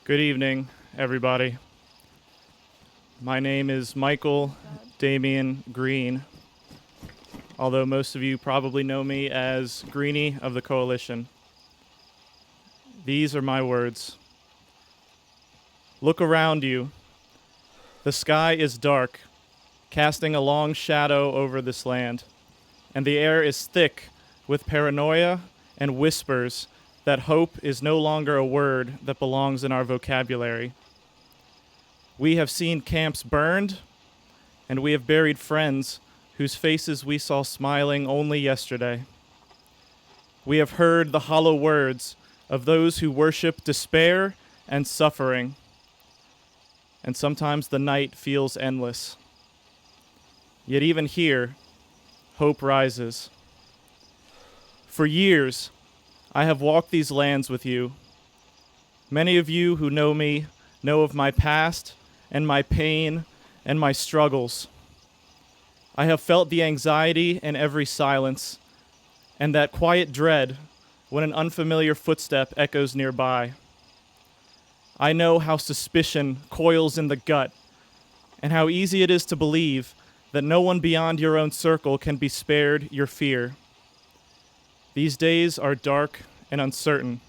Good evening, everybody. My name is Michael Damian Green, although most of you probably know me as Greenie of the Coalition. These are my words. Look around you. The sky is dark, casting a long shadow over this land, and the air is thick with paranoia and whispers that hope is no longer a word that belongs in our vocabulary. We have seen camps burned, and we have buried friends whose faces we saw smiling only yesterday. We have heard the hollow words of those who worship despair and suffering, and sometimes the night feels endless. Yet even here, hope rises. For years, I have walked these lands with you. Many of you who know me know of my past and my pain and my struggles. I have felt the anxiety in every silence and that quiet dread when an unfamiliar footstep echoes nearby. I know how suspicion coils in the gut and how easy it is to believe that no one beyond your own circle can be spared your fear. These days are dark and uncertain.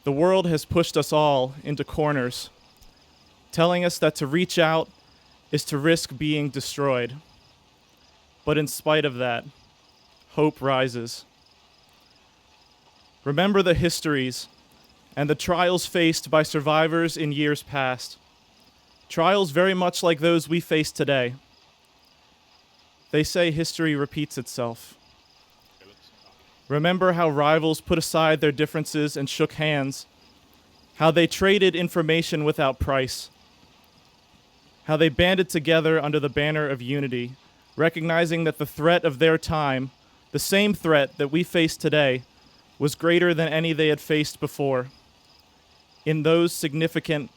The world has pushed us all into corners, telling us that to reach out is to risk being destroyed. But in spite of that, hope rises. Remember the histories and the trials faced by survivors in years past. Trials very much like those we face today. They say history repeats itself. Remember how rivals put aside their differences and shook hands, how they traded information without price, how they banded together under the banner of unity, recognizing that the threat of their time, the same threat that we face today, was greater than any they had faced before. In those significant,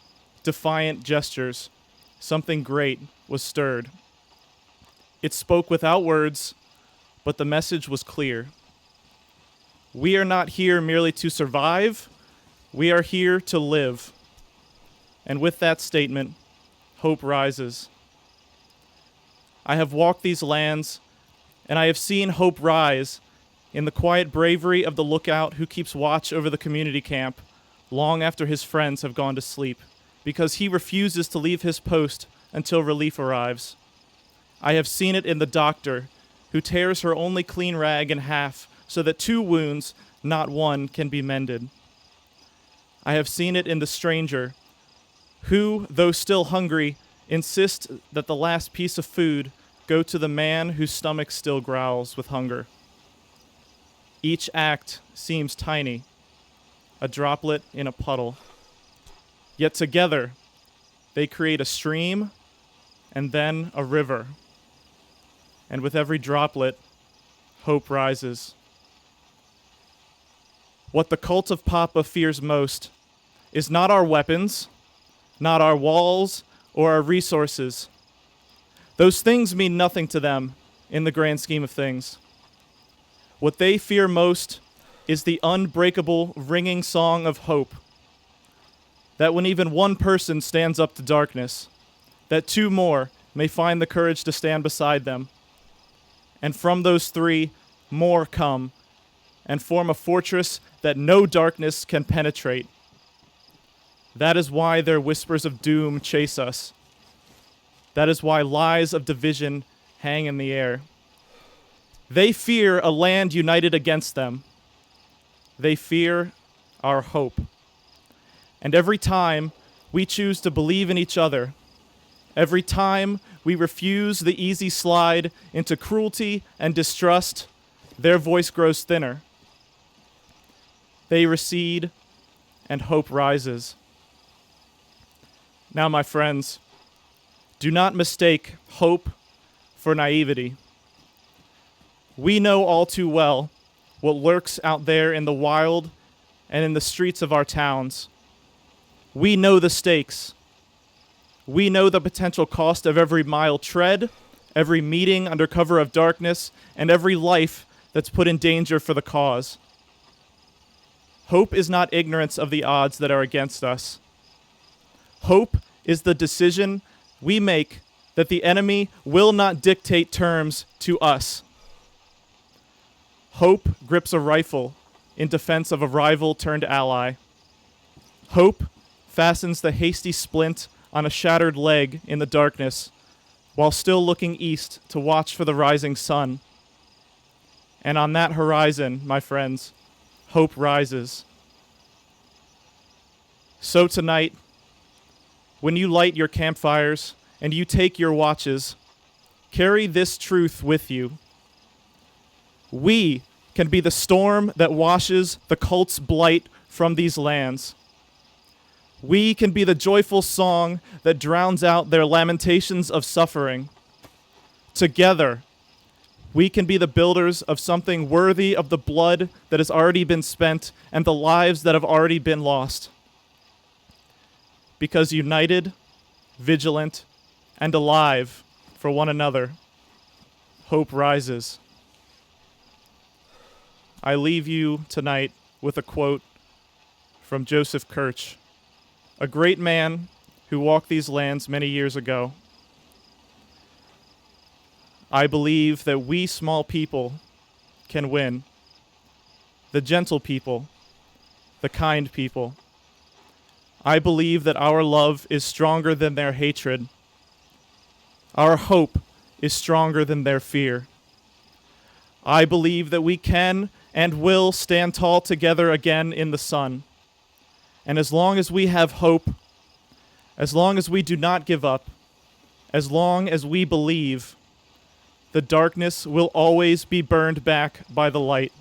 defiant gestures, something great was stirred. It spoke without words, but the message was clear. We are not here merely to survive, we are here to live. And with that statement, hope rises. I have walked these lands, and I have seen hope rise in the quiet bravery of the lookout who keeps watch over the community camp long after his friends have gone to sleep, because he refuses to leave his post until relief arrives. I have seen it in the doctor who tears her only clean rag in half so that 2 wounds, not one, can be mended. I have seen it in the stranger who, though still hungry, insists that the last piece of food go to the man whose stomach still growls with hunger. Each act seems tiny, a droplet in a puddle. Yet together, they create a stream and then a river. And with every droplet, hope rises. What the cult of Papa fears most is not our weapons, not our walls, or our resources. Those things mean nothing to them in the grand scheme of things. What they fear most is the unbreakable, ringing song of hope. That when even one person stands up to darkness, that 2 more may find the courage to stand beside them. And from those 3, more come and form a fortress that no darkness can penetrate. That is why their whispers of doom chase us. That is why lies of division hang in the air. They fear a land united against them. They fear our hope. And every time we choose to believe in each other, every time we refuse the easy slide into cruelty and distrust, their voice grows thinner. They recede, and hope rises. Now, my friends, do not mistake hope for naivety. We know all too well what lurks out there in the wild and in the streets of our towns. We know the stakes. We know the potential cost of every mile tread, every meeting under cover of darkness, and every life that's put in danger for the cause. Hope is not ignorance of the odds that are against us. Hope is the decision we make that the enemy will not dictate terms to us. Hope grips a rifle in defense of a rival turned ally. Hope fastens the hasty splint on a shattered leg in the darkness while still looking east to watch for the rising sun. And on that horizon, my friends, hope rises. So tonight, when you light your campfires and you take your watches, carry this truth with you. We can be the storm that washes the cult's blight from these lands. We can be the joyful song that drowns out their lamentations of suffering. Together, we can be the builders of something worthy of the blood that has already been spent and the lives that have already been lost. Because united, vigilant, and alive for one another, hope rises. I leave you tonight with a quote from Joseph Kirch, a great man who walked these lands many years ago. I believe that we small people can win. The gentle people, the kind people. I believe that our love is stronger than their hatred. Our hope is stronger than their fear. I believe that we can and will stand tall together again in the sun. And as long as we have hope, as long as we do not give up, as long as we believe, the darkness will always be burned back by the light.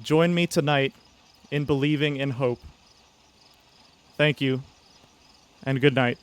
Join me tonight in believing in hope. Thank you, and good night.